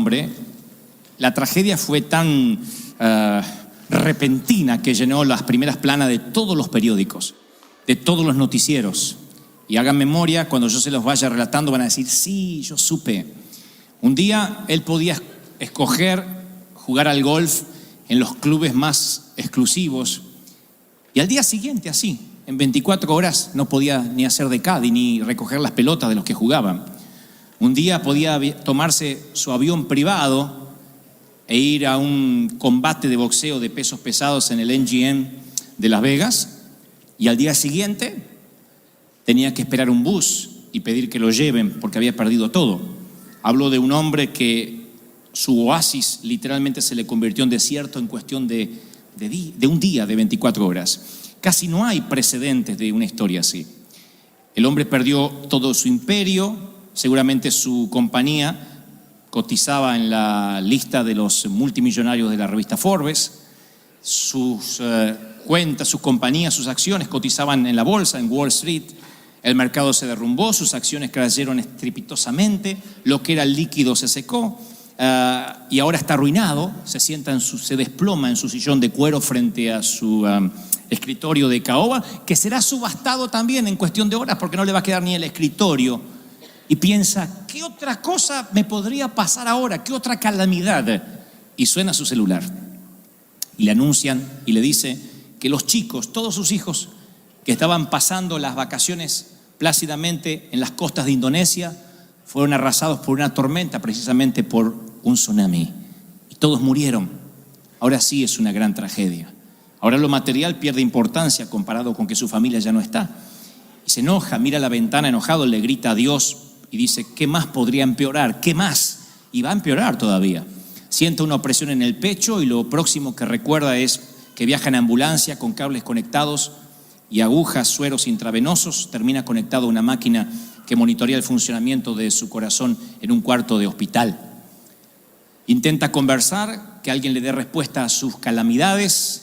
hombre, la tragedia fue tan repentina que llenó las primeras planas de todos los periódicos, de todos los noticieros. Y hagan memoria, cuando yo se los vaya relatando van a decir, sí, yo supe. Un día él podía escoger jugar al golf en los clubes más exclusivos y al día siguiente, así, en 24 horas, no podía ni hacer de caddy ni recoger las pelotas de los que jugaban. Un día podía tomarse su avión privado e ir a un combate de boxeo de pesos pesados en el MGM de Las Vegas y al día siguiente tenía que esperar un bus y pedir que lo lleven porque había perdido todo. Hablo de un hombre que su oasis literalmente se le convirtió en desierto en cuestión de un día, de 24 horas. Casi no hay precedentes de una historia así. El hombre perdió todo su imperio, seguramente su compañía cotizaba en la lista de los multimillonarios de la revista Forbes, sus cuentas, sus compañías, sus acciones cotizaban en la bolsa, en Wall Street. El mercado se derrumbó, sus acciones cayeron estrepitosamente, lo que era líquido se secó y ahora está arruinado, se desploma en su sillón de cuero frente a su escritorio de caoba, que será subastado también en cuestión de horas porque no le va a quedar ni el escritorio. Y piensa, ¿qué otra cosa me podría pasar ahora? ¿Qué otra calamidad? Y suena su celular y le anuncian y le dice que los chicos, todos sus hijos que estaban pasando las vacaciones plácidamente en las costas de Indonesia, fueron arrasados por una tormenta, precisamente por un tsunami. Y todos murieron. Ahora sí es una gran tragedia. Ahora lo material pierde importancia comparado con que su familia ya no está. Y se enoja, mira a la ventana enojado, le grita a Dios y dice, ¿qué más podría empeorar? ¿Qué más? Y va a empeorar todavía. Siente una opresión en el pecho y lo próximo que recuerda es que viaja en ambulancia con cables conectados y agujas, sueros intravenosos, termina conectado a una máquina que monitorea el funcionamiento de su corazón en un cuarto de hospital. Intenta conversar, que alguien le dé respuesta a sus calamidades,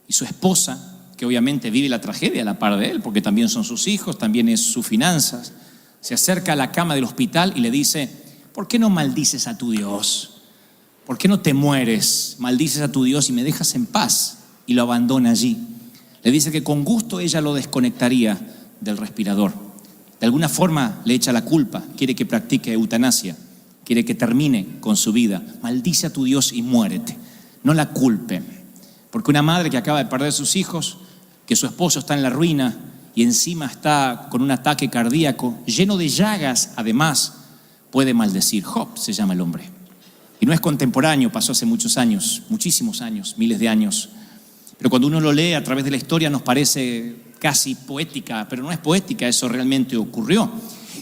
y su esposa, que obviamente vive la tragedia a la par de él, porque también son sus hijos, también es sus finanzas, se acerca a la cama del hospital y le dice, ¿por qué no maldices a tu Dios? ¿Por qué no te mueres? Maldices a tu Dios y me dejas en paz, y lo abandona allí. Le dice que con gusto ella lo desconectaría del respirador. De alguna forma le echa la culpa, quiere que practique eutanasia, quiere que termine con su vida. Maldice a tu Dios y muérete. No la culpe, porque una madre que acaba de perder sus hijos, que su esposo está en la ruina y encima está con un ataque cardíaco, lleno de llagas, además, puede maldecir. Job se llama el hombre. Y no es contemporáneo, pasó hace muchos años, muchísimos años, miles de años. Pero cuando uno lo lee a través de la historia nos parece casi poética, pero no es poética, eso realmente ocurrió.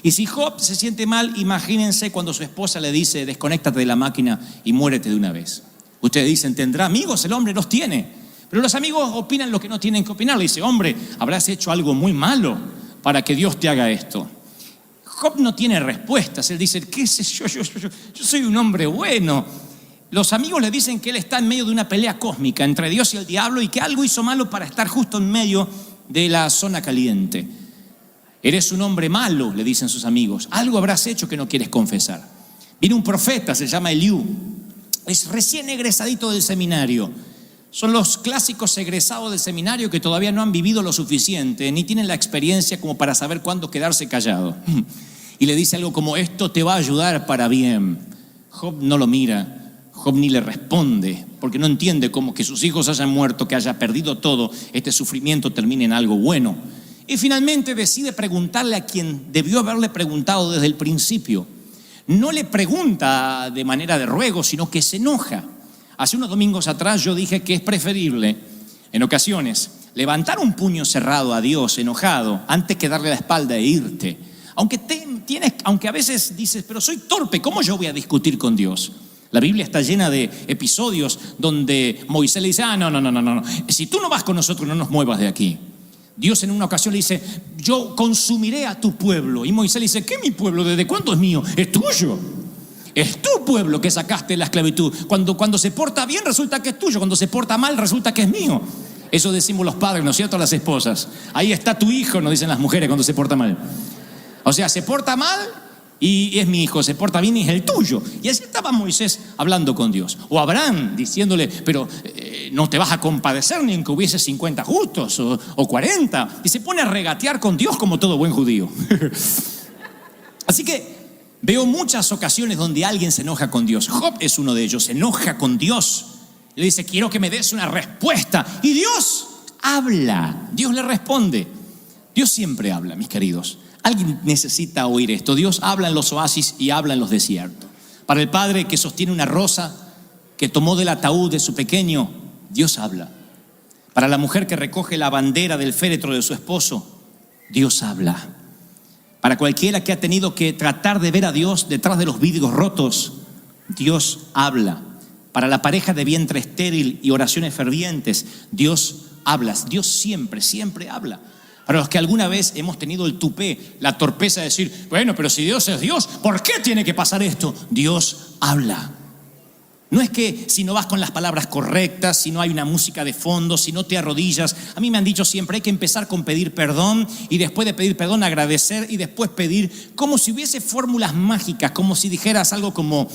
Y si Job se siente mal, imagínense cuando su esposa le dice, desconéctate de la máquina y muérete de una vez. Ustedes dicen, ¿tendrá amigos? El hombre los tiene. Pero los amigos opinan lo que no tienen que opinar. Le dice, hombre, habrás hecho algo muy malo para que Dios te haga esto. Job no tiene respuestas. Él dice, ¿qué sé yo? Yo soy un hombre bueno. Los amigos le dicen que él está en medio de una pelea cósmica entre Dios y el diablo y que algo hizo malo para estar justo en medio de la zona caliente. Eres un hombre malo, le dicen sus amigos. Algo habrás hecho que no quieres confesar. Viene un profeta, se llama Eliú. Es recién egresadito del seminario. Son los clásicos egresados del seminario que todavía no han vivido lo suficiente, ni tienen la experiencia como para saber cuándo quedarse callado. Y le dice algo como, esto te va a ayudar para bien. Job no lo mira. Job ni le responde, porque no entiende cómo que sus hijos hayan muerto, que haya perdido todo, este sufrimiento termine en algo bueno. Y finalmente decide preguntarle a quien debió haberle preguntado desde el principio. No le pregunta de manera de ruego, sino que se enoja. Hace unos domingos atrás yo dije que es preferible, en ocasiones, levantar un puño cerrado a Dios, enojado, antes que darle la espalda e irte. Aunque a veces dices, pero soy torpe, ¿cómo yo voy a discutir con Dios? La Biblia está llena de episodios donde Moisés le dice, no, si tú no vas con nosotros no nos muevas de aquí. Dios en una ocasión le dice, yo consumiré a tu pueblo. Y Moisés le dice, ¿qué mi pueblo? ¿Desde cuándo es mío? Es tuyo. Es tu pueblo que sacaste de la esclavitud. Cuando se porta bien resulta que es tuyo, cuando se porta mal resulta que es mío. Eso decimos los padres, ¿no es cierto? Las esposas. Ahí está tu hijo, nos dicen las mujeres cuando se porta mal. O sea, se porta mal y es mi hijo, se porta bien y es el tuyo. Y así estaba Moisés hablando con Dios. O Abraham diciéndole, pero no te vas a compadecer ni aunque hubiese 50 justos o 40. Y se pone a regatear con Dios como todo buen judío. Así que veo muchas ocasiones donde alguien se enoja con Dios. Job es uno de ellos, se enoja con Dios. Le dice, quiero que me des una respuesta. Y Dios habla, Dios le responde. Dios siempre habla, mis queridos. Alguien necesita oír esto. Dios habla en los oasis y habla en los desiertos. Para el padre que sostiene una rosa que tomó del ataúd de su pequeño, Dios habla. Para la mujer que recoge la bandera del féretro de su esposo, Dios habla. Para cualquiera que ha tenido que tratar de ver a Dios detrás de los vidrios rotos, Dios habla. Para la pareja de vientre estéril y oraciones fervientes, Dios habla. Dios siempre, siempre habla. Para los que alguna vez hemos tenido el tupé, la torpeza de decir, bueno, pero si Dios es Dios, ¿por qué tiene que pasar esto? Dios habla. No es que si no vas con las palabras correctas, si no hay una música de fondo, si no te arrodillas. A mí me han dicho siempre, hay que empezar con pedir perdón y después de pedir perdón agradecer y después pedir, como si hubiese fórmulas mágicas, como si dijeras algo como,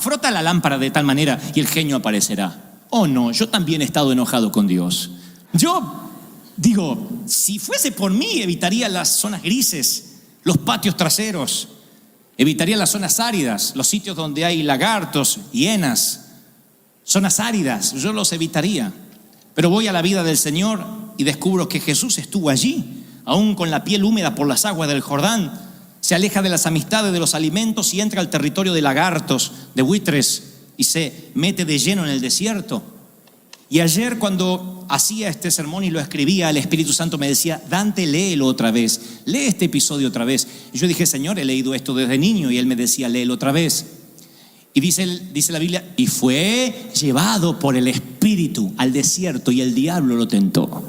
frota la lámpara de tal manera y el genio aparecerá. Oh no, yo también he estado enojado con Dios. Yo digo, si fuese por mí evitaría las zonas grises, los patios traseros, evitaría las zonas áridas, los sitios donde hay lagartos, hienas. Zonas áridas, yo los evitaría. Pero voy a la vida del Señor y descubro que Jesús estuvo allí, aún con la piel húmeda por las aguas del Jordán. Se aleja de las amistades de los alimentos y entra al territorio de lagartos, de buitres, y se mete de lleno en el desierto. Y ayer cuando hacía este sermón y lo escribía, el Espíritu Santo me decía, Dante, léelo otra vez, lee este episodio otra vez. Y yo dije, Señor, he leído esto desde niño, y él me decía, léelo otra vez. Y dice la Biblia, y fue llevado por el Espíritu al desierto y el diablo lo tentó.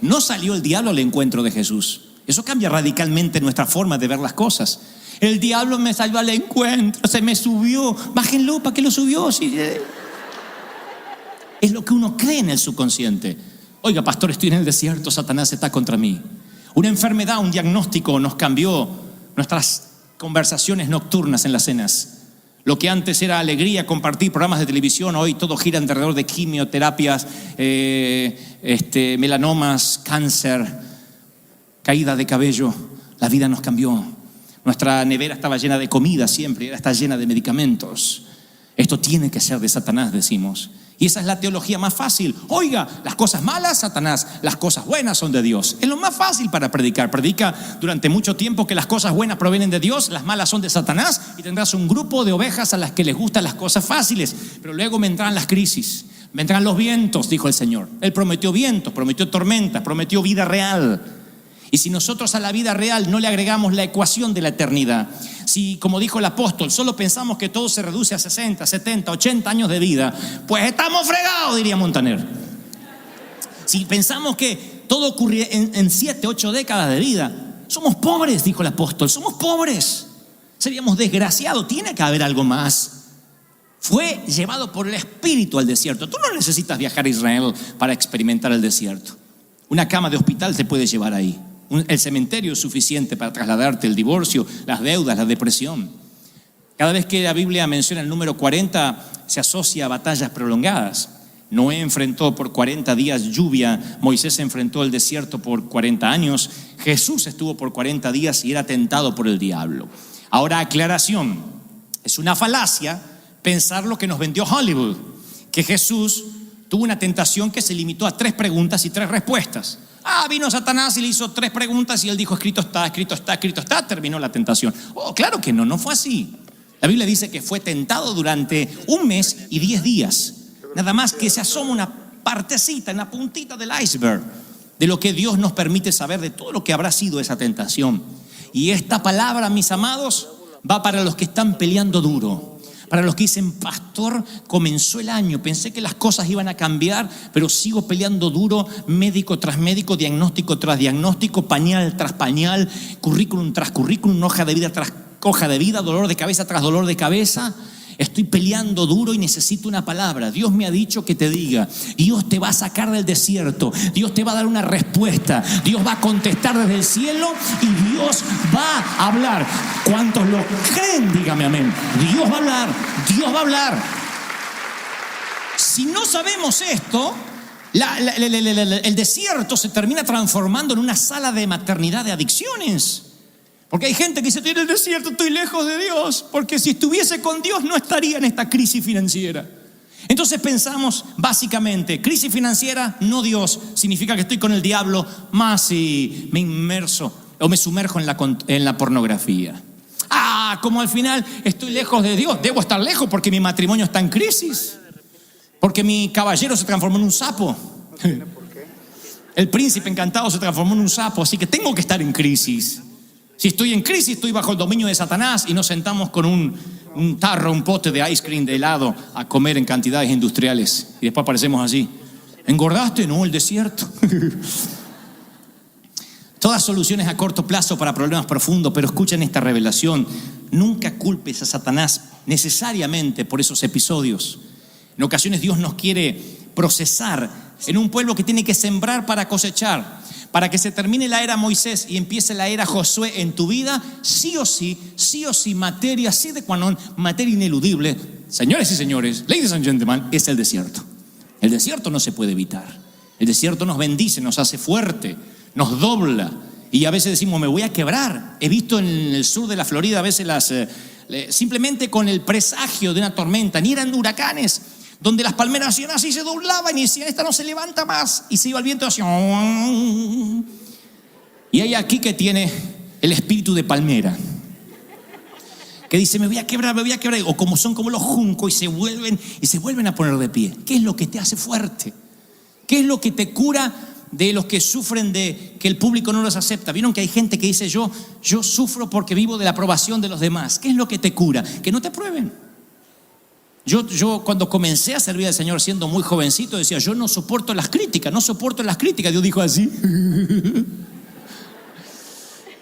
No salió el diablo al encuentro de Jesús. Eso cambia radicalmente nuestra forma de ver las cosas. El diablo me salió al encuentro, se me subió. Bájenlo, ¿para qué lo subió? Sí. Es lo que uno cree en el subconsciente. Oiga, pastor, estoy en el desierto, Satanás está contra mí. Una enfermedad, un diagnóstico nos cambió nuestras conversaciones nocturnas en las cenas. Lo que antes era alegría, compartir programas de televisión, hoy todo gira alrededor de quimioterapias, melanomas, cáncer, caída de cabello. La vida nos cambió. Nuestra nevera estaba llena de comida siempre, ahora está llena de medicamentos. Esto tiene que ser de Satanás, decimos. Y esa es la teología más fácil. Oiga, las cosas malas, Satanás, las cosas buenas son de Dios. Es lo más fácil para predicar. Predica durante mucho tiempo que las cosas buenas provienen de Dios, las malas son de Satanás, y tendrás un grupo de ovejas a las que les gustan las cosas fáciles. Pero luego vendrán las crisis, vendrán los vientos, dijo el Señor. Él prometió vientos, prometió tormentas, prometió vida real. Y si nosotros a la vida real no le agregamos la ecuación de la eternidad, si, como dijo el apóstol, solo pensamos que todo se reduce a 60, 70, 80 años de vida, pues estamos fregados, diría Montaner. Si pensamos que todo ocurre en 7, 8 décadas de vida, somos pobres, dijo el apóstol, somos pobres. Seríamos desgraciados, tiene que haber algo más. Fue llevado por el Espíritu al desierto. Tú no necesitas viajar a Israel para experimentar el desierto. Una cama de hospital te puede llevar ahí. El cementerio es suficiente para trasladarte, el divorcio, las deudas, la depresión. Cada vez que la Biblia menciona el número 40, se asocia a batallas prolongadas. Noé enfrentó por 40 días lluvia, Moisés enfrentó el desierto por 40 años, Jesús estuvo por 40 días y era tentado por el diablo. Ahora, aclaración, es una falacia pensar lo que nos vendió Hollywood, que Jesús tuvo una tentación que se limitó a 3 preguntas y 3 respuestas. Vino Satanás y le hizo 3 preguntas y él dijo, escrito está, escrito está, escrito está, terminó la tentación. Claro que no fue así. La Biblia dice que fue tentado durante 1 mes y 10 días. Nada más que se asoma una partecita, una puntita del iceberg de lo que Dios nos permite saber de todo lo que habrá sido esa tentación. Y esta palabra, mis amados, va para los que están peleando duro. Para los que dicen, pastor, comenzó el año, pensé que las cosas iban a cambiar, pero sigo peleando duro, médico tras médico, diagnóstico tras diagnóstico, pañal tras pañal, currículum tras currículum, hoja de vida tras hoja de vida, dolor de cabeza tras dolor de cabeza. estoy peleando duro y necesito una palabra. Dios me ha dicho que te diga. Dios te va a sacar del desierto. Dios te va a dar una respuesta. Dios va a contestar desde el cielo y Dios va a hablar. ¿Cuántos lo creen? Dígame amén. Dios va a hablar. Dios va a hablar. Si no sabemos esto, el desierto se termina transformando en una sala de maternidad de adicciones. Porque hay gente que dice, estoy en el desierto, estoy lejos de Dios, porque si estuviese con Dios no estaría en esta crisis financiera. Entonces pensamos básicamente, crisis financiera, no Dios, significa que estoy con el diablo, más si me inmerso o me sumerjo en la pornografía. Como al final estoy lejos de Dios, debo estar lejos porque mi matrimonio está en crisis, porque mi caballero se transformó en un sapo. El príncipe encantado se transformó en un sapo, así que tengo que estar en crisis. Si estoy en crisis, estoy bajo el dominio de Satanás y nos sentamos con un tarro, un pote de ice cream de helado a comer en cantidades industriales. Y después aparecemos así. ¿Engordaste? No, el desierto. Todas soluciones a corto plazo para problemas profundos, pero escuchen esta revelación. Nunca culpes a Satanás necesariamente por esos episodios. En ocasiones Dios nos quiere procesar en un pueblo que tiene que sembrar para cosechar. Para que se termine la era Moisés y empiece la era Josué en tu vida, sí o sí, materia, sí de cuanón, materia ineludible, señores y señores, ladies and gentlemen, es el desierto. El desierto no se puede evitar. El desierto nos bendice, nos hace fuerte, nos dobla. Y a veces decimos, me voy a quebrar. He visto en el sur de la Florida a veces simplemente con el presagio de una tormenta, ni eran huracanes, donde las palmeras hacían así, se doblaban y decían, esta no se levanta más, y se iba el viento así. Y hay aquí que tiene el espíritu de palmera, que dice, me voy a quebrar, o como son como los juncos y se vuelven a poner de pie. ¿Qué es lo que te hace fuerte? ¿Qué es lo que te cura de los que sufren de que el público no los acepta? Vieron que hay gente que dice, yo sufro porque vivo de la aprobación de los demás. ¿Qué es lo que te cura? Que no te aprueben. Yo cuando comencé a servir al Señor siendo muy jovencito decía, yo no soporto las críticas. Dios dijo así.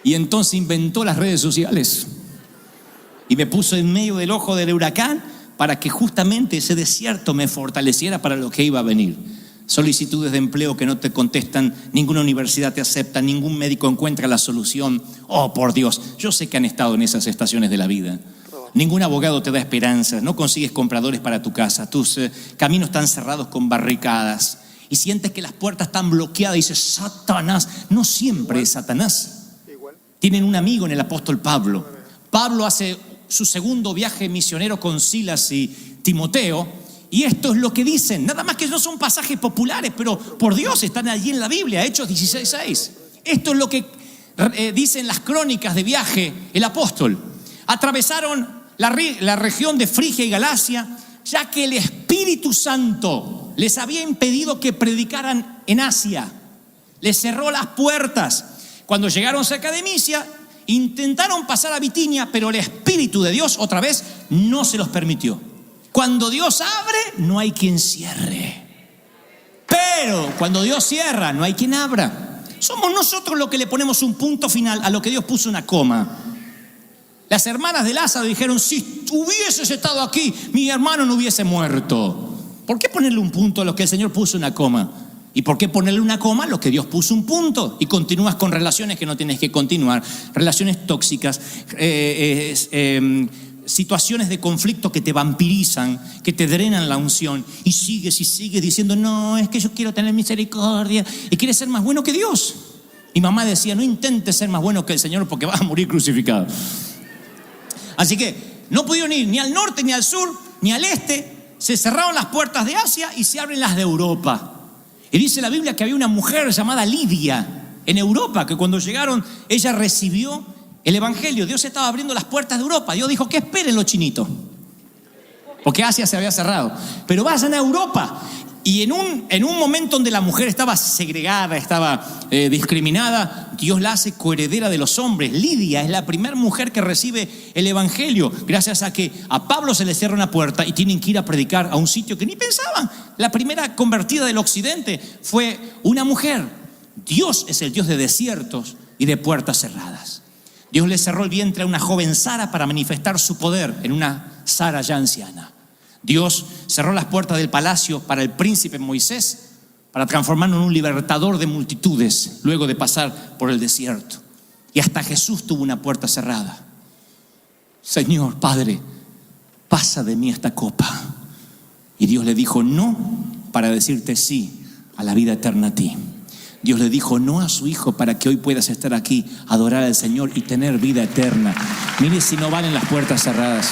Y entonces inventó las redes sociales y me puso en medio del ojo del huracán para que justamente ese desierto me fortaleciera para lo que iba a venir. Solicitudes de empleo que no te contestan, ninguna universidad te acepta, ningún médico encuentra la solución. Oh, por Dios, yo sé que han estado en esas estaciones de la vida. Ningún abogado te da esperanza, no consigues compradores para tu casa, tus caminos están cerrados con barricadas y sientes que las puertas están bloqueadas y dices, Satanás. No siempre es Satanás. Tienen un amigo en el apóstol Pablo. Pablo hace su segundo viaje misionero con Silas y Timoteo y esto es lo que dicen, nada más que no son pasajes populares, pero por Dios están allí en la Biblia, Hechos 16:6. Esto es lo que dicen las crónicas de viaje el apóstol. Atravesaron la región de Frigia y Galacia, ya que el Espíritu Santo les había impedido que predicaran en Asia. Les cerró las puertas. Cuando llegaron cerca de Misia, intentaron pasar a Bitinia, pero el Espíritu de Dios, otra vez, no se los permitió. Cuando Dios abre, no hay quien cierre. Pero cuando Dios cierra, no hay quien abra. Somos nosotros los que le ponemos un punto final a lo que Dios puso una coma. Las hermanas de Lázaro dijeron, si hubieses estado aquí, mi hermano no hubiese muerto. ¿Por qué ponerle un punto a lo que el Señor puso una coma? ¿Y por qué ponerle una coma a lo que Dios puso un punto? Y continúas con relaciones que no tienes que continuar, relaciones tóxicas, situaciones de conflicto que te vampirizan, que te drenan la unción, y sigues diciendo, no, es que yo quiero tener misericordia, y quieres ser más bueno que Dios. Mi mamá decía, no intentes ser más bueno que el Señor porque vas a morir crucificado. Así que no pudieron ir ni al norte, ni al sur, ni al este. Se cerraron las puertas de Asia y se abren las de Europa. Y dice la Biblia que había una mujer llamada Lidia en Europa, que cuando llegaron, ella recibió el evangelio. Dios estaba abriendo las puertas de Europa. Dios dijo, que esperen los chinitos, porque Asia se había cerrado. Pero vayan a Europa. Y en un momento donde la mujer estaba segregada, estaba discriminada, Dios la hace coheredera de los hombres. Lidia es la primera mujer que recibe el evangelio, gracias a que a Pablo se le cierra una puerta y tienen que ir a predicar a un sitio que ni pensaban. La primera convertida del occidente fue una mujer. Dios es el Dios de desiertos y de puertas cerradas. Dios le cerró el vientre a una joven Sara para manifestar su poder en una Sara ya anciana. Dios cerró las puertas del palacio para el príncipe Moisés, para transformarlo en un libertador de multitudes, luego de pasar por el desierto. Y hasta Jesús tuvo una puerta cerrada. Señor, Padre, pasa de mí esta copa. Y Dios le dijo no para decirte sí a la vida eterna a ti. Dios le dijo no a su Hijo para que hoy puedas estar aquí, adorar al Señor y tener vida eterna. Mire si no valen las puertas cerradas.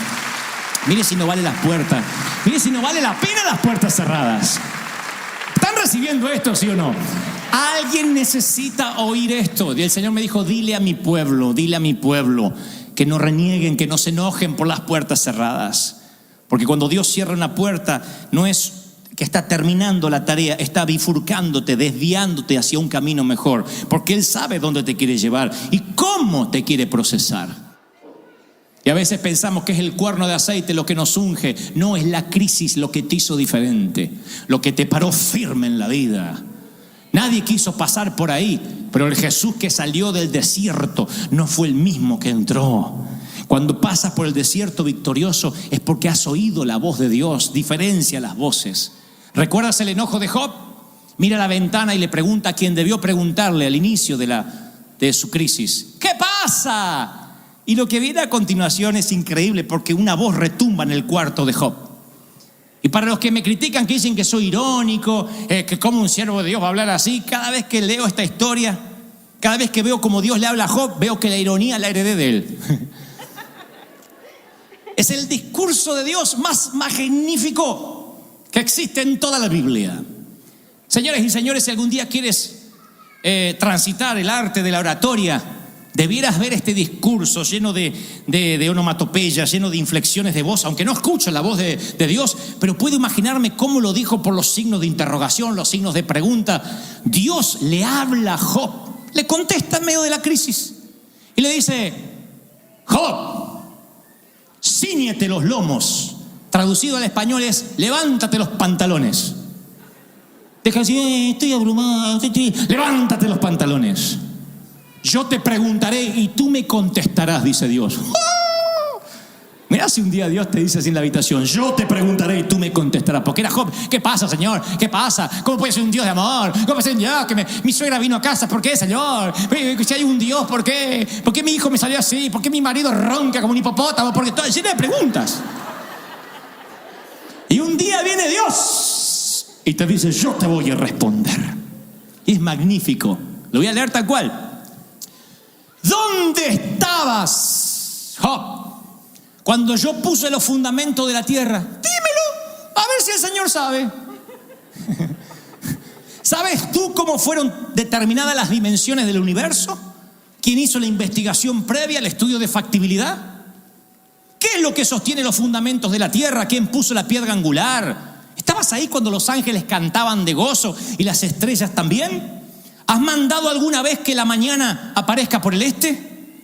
Mire si no vale las puertas. Mire si no vale la pena las puertas cerradas. ¿Están recibiendo esto, sí o no? Alguien necesita oír esto. Y el Señor me dijo, dile a mi pueblo que no renieguen, que no se enojen por las puertas cerradas. Porque cuando Dios cierra una puerta, no es que está terminando la tarea, está bifurcándote, desviándote hacia un camino mejor. Porque Él sabe dónde te quiere llevar y cómo te quiere procesar. Y a veces pensamos que es el cuerno de aceite lo que nos unge. No, es la crisis lo que te hizo diferente, lo que te paró firme en la vida. Nadie quiso pasar por ahí, pero el Jesús que salió del desierto no fue el mismo que entró. Cuando pasas por el desierto victorioso es porque has oído la voz de Dios. Diferencia las voces. ¿Recuerdas el enojo de Job? Mira a la ventana y le pregunta a quien debió preguntarle al inicio de su crisis. ¿Qué pasa? Y lo que viene a continuación es increíble porque una voz retumba en el cuarto de Job. Y para los que me critican, que dicen que soy irónico, que como un siervo de Dios va a hablar así, cada vez que leo esta historia, cada vez que veo cómo Dios le habla a Job, veo que la ironía la heredé de él. Es el discurso de Dios más magnífico que existe en toda la Biblia. Señores y señores, si algún día quieres transitar el arte de la oratoria, debieras ver este discurso lleno de onomatopeyas, lleno de inflexiones de voz, aunque no escucho la voz de Dios, pero puedo imaginarme cómo lo dijo por los signos de interrogación, los signos de pregunta. Dios le habla a Job, le contesta en medio de la crisis y le dice, Job, cíñete los lomos. Traducido al español es, levántate los pantalones. Deja así, estoy abrumado, levántate los pantalones. Yo te preguntaré y tú me contestarás, dice Dios. Mirá si un día Dios te dice así en la habitación, yo te preguntaré y tú me contestarás. Porque era Job, ¿qué pasa, Señor? ¿Qué pasa? ¿Cómo puede ser un Dios de amor? ¿Cómo puede ser un Dios que mi suegra vino a casa? ¿Por qué, Señor? Si hay un Dios, ¿por qué? ¿Por qué mi hijo me salió así? ¿Por qué mi marido ronca como un hipopótamo? Porque todo lleno de preguntas. Y un día viene Dios y te dice, yo te voy a responder. Y es magnífico. Lo voy a leer tal cual. ¿Dónde estabas, Job, cuando yo puse los fundamentos de la tierra? Dímelo, a ver si el Señor sabe. ¿Sabes tú cómo fueron determinadas las dimensiones del universo? ¿Quién hizo la investigación previa, el estudio de factibilidad? ¿Qué es lo que sostiene los fundamentos de la tierra? ¿Quién puso la piedra angular? ¿Estabas ahí cuando los ángeles cantaban de gozo y las estrellas también? ¿Has mandado alguna vez que la mañana aparezca por el este?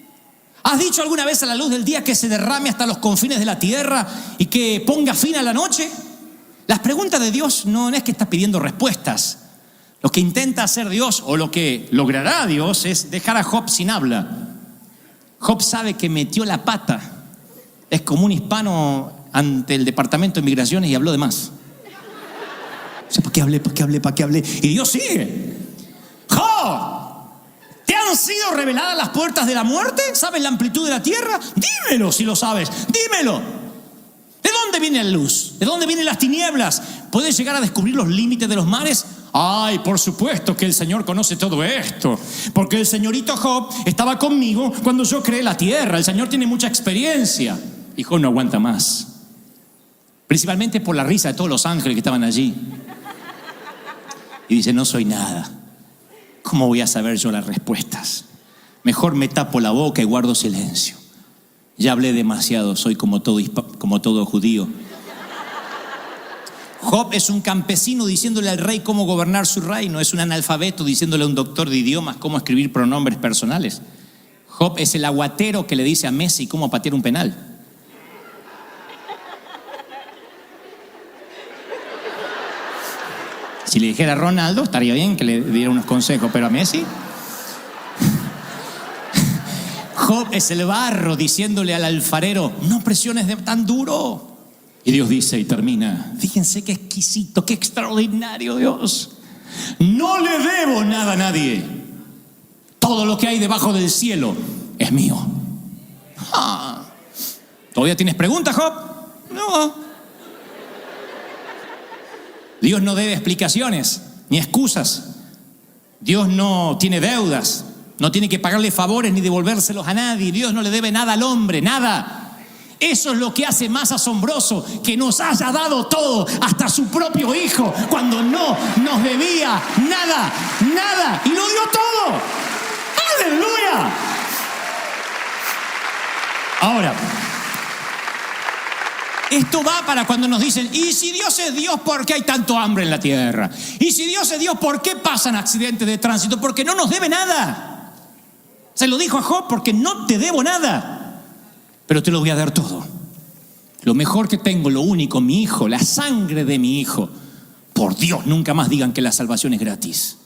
¿Has dicho alguna vez a la luz del día que se derrame hasta los confines de la tierra y que ponga fin a la noche? Las preguntas de Dios no es que está pidiendo respuestas. Lo que intenta hacer Dios, o lo que logrará Dios, es dejar a Job sin habla. Job sabe que metió la pata. Es como un hispano ante el departamento de migraciones y habló de más. O sea, ¿para qué hablé? Y Dios sigue. Job, ¿te han sido reveladas las puertas de la muerte? ¿Sabes la amplitud de la tierra? Dímelo si lo sabes, dímelo. ¿De dónde viene la luz? ¿De dónde vienen las tinieblas? ¿Puedes llegar a descubrir los límites de los mares? Ay, por supuesto que el Señor conoce todo esto, porque el señorito Job estaba conmigo cuando yo creé la tierra. El Señor tiene mucha experiencia. Y Job no aguanta más, principalmente por la risa de todos los ángeles que estaban allí. Y dice, no soy nada. ¿Cómo voy a saber yo las respuestas? Mejor me tapo la boca y guardo silencio. Ya hablé demasiado, soy como todo judío. Job es un campesino diciéndole al rey cómo gobernar su reino. Es un analfabeto diciéndole a un doctor de idiomas cómo escribir pronombres personales. Job es el aguatero que le dice a Messi cómo patear un penal. Si le dijera a Ronaldo, estaría bien que le diera unos consejos, pero a Messi. Job es el barro diciéndole al alfarero, no presiones tan duro. Y Dios dice y termina. Fíjense qué exquisito, qué extraordinario Dios. No le debo nada a nadie. Todo lo que hay debajo del cielo es mío. ¿Todavía tienes preguntas, Job? No. Dios no debe explicaciones ni excusas. Dios no tiene deudas. No tiene que pagarle favores ni devolvérselos a nadie. Dios no le debe nada al hombre, nada. Eso es lo que hace más asombroso, que nos haya dado todo, hasta su propio Hijo, cuando no nos debía nada, nada, y lo dio todo. ¡Aleluya! Ahora, esto va para cuando nos dicen, ¿y si Dios es Dios, por qué hay tanto hambre en la tierra? ¿Y si Dios es Dios, por qué pasan accidentes de tránsito? Porque no nos debe nada. Se lo dijo a Job, porque no te debo nada. Pero te lo voy a dar todo. Lo mejor que tengo, lo único, mi hijo, la sangre de mi hijo. Por Dios, nunca más digan que la salvación es gratis.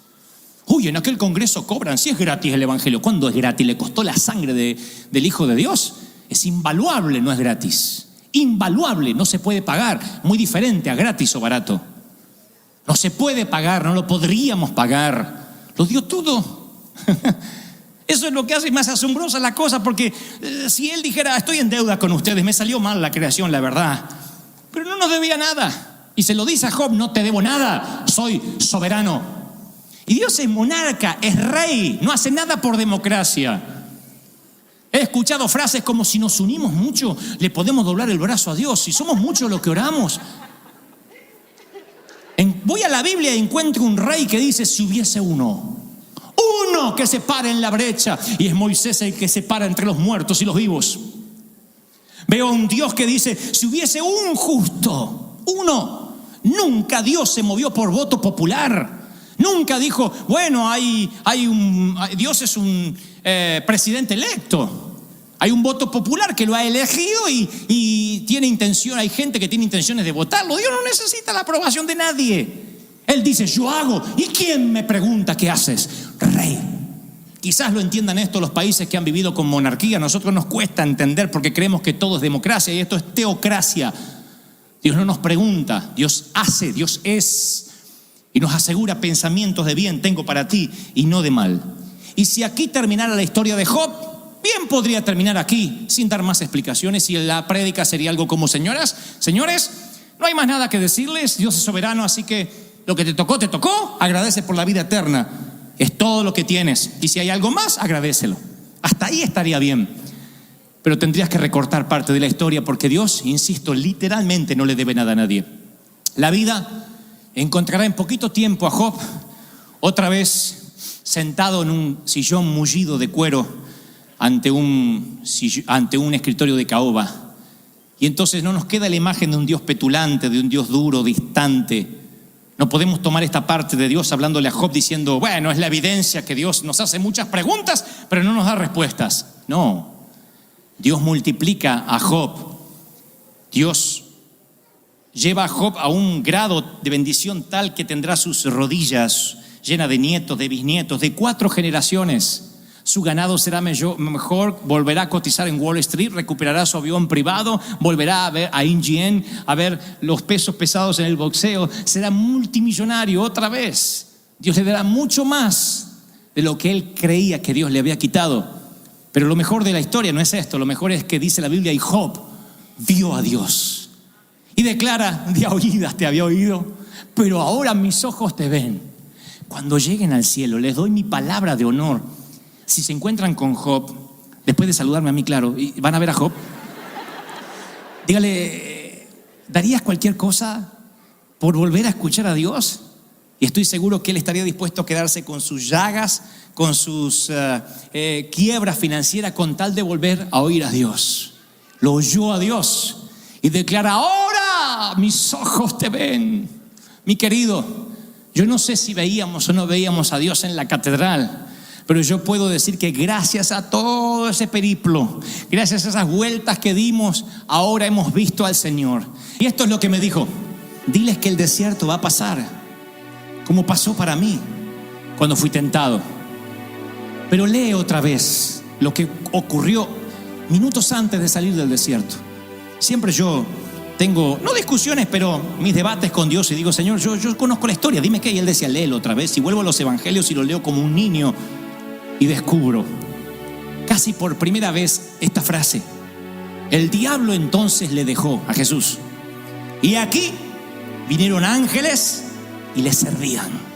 Uy, en aquel congreso cobran, si es gratis el evangelio. ¿Cuándo es gratis? ¿Le costó la sangre del Hijo de Dios? Es invaluable, no es gratis. Invaluable, no se puede pagar. Muy diferente a gratis o barato. No se puede pagar, no lo podríamos pagar. Lo dio todo. Eso es lo que hace más asombrosa la cosa, porque si Él dijera, estoy en deuda con ustedes, me salió mal la creación, la verdad, pero no nos debía nada. Y se lo dice a Job, no te debo nada, soy soberano. Y Dios es monarca, es rey, no hace nada por democracia. He escuchado frases como, si nos unimos mucho, le podemos doblar el brazo a Dios. Si somos muchos los que oramos. Voy a la Biblia y encuentro un rey que dice, si hubiese uno que se para en la brecha, y es Moisés el que se para entre los muertos y los vivos. Veo a un Dios que dice, si hubiese un justo, uno. Nunca Dios se movió por voto popular. Nunca dijo, bueno, Dios es un presidente electo. Hay un voto popular que lo ha elegido y tiene intención, hay gente que tiene intenciones de votarlo. Dios no necesita la aprobación de nadie. Él dice, yo hago. ¿Y quién me pregunta qué haces? Rey. Quizás lo entiendan esto los países que han vivido con monarquía. A nosotros nos cuesta entender porque creemos que todo es democracia y esto es teocracia. Dios no nos pregunta, Dios hace, Dios es. Y nos asegura pensamientos de bien tengo para ti y no de mal. Y si aquí terminara la historia de Job, bien podría terminar aquí sin dar más explicaciones, y la prédica sería algo como, señoras, señores, no hay más nada que decirles, Dios es soberano, así que lo que te tocó, agradece por la vida eterna. Es todo lo que tienes. Y si hay algo más, agradécelo. Hasta ahí estaría bien. Pero tendrías que recortar parte de la historia porque Dios, insisto, literalmente no le debe nada a nadie. La vida encontrará en poquito tiempo a Job otra vez sentado en un sillón mullido de cuero ante un escritorio de caoba. Y entonces no nos queda la imagen de un Dios petulante, de un Dios duro, distante. No podemos tomar esta parte de Dios hablándole a Job diciendo, bueno, es la evidencia que Dios nos hace muchas preguntas, pero no nos da respuestas. No, Dios multiplica a Job. Dios lleva a Job a un grado de bendición tal que tendrá sus rodillas llenas de nietos, de bisnietos, de 4 generaciones. Su ganado será mejor, volverá a cotizar en Wall Street, recuperará su avión privado, volverá a ver a INGN, a ver los pesos pesados en el boxeo, será multimillonario otra vez. Dios le dará mucho más de lo que él creía que Dios le había quitado. Pero lo mejor de la historia no es esto, lo mejor es que dice la Biblia, y Job vio a Dios. Y declara, de a oídas te había oído, pero ahora mis ojos te ven. Cuando lleguen al cielo, les doy mi palabra de honor. Si se encuentran con Job, después de saludarme a mí, claro, y van a ver a Job, dígale, ¿darías cualquier cosa por volver a escuchar a Dios? Y estoy seguro que él estaría dispuesto a quedarse con sus llagas, con sus quiebras financieras, con tal de volver a oír a Dios. Lo oyó a Dios y declara, ahora mis ojos te ven. Mi querido, yo no sé si veíamos o no veíamos a Dios en la catedral, pero yo puedo decir que gracias a todo ese periplo, gracias a esas vueltas que dimos, ahora hemos visto al Señor. Y esto es lo que me dijo, diles que el desierto va a pasar, como pasó para mí cuando fui tentado. Pero lee otra vez lo que ocurrió minutos antes de salir del desierto. Siempre yo tengo, no discusiones, pero mis debates con Dios y digo, Señor, yo conozco la historia, dime qué. Y Él decía, léelo otra vez. Y vuelvo a los evangelios y lo leo como un niño y descubro casi por primera vez esta frase. El diablo entonces le dejó a Jesús. Y aquí vinieron ángeles y le servían.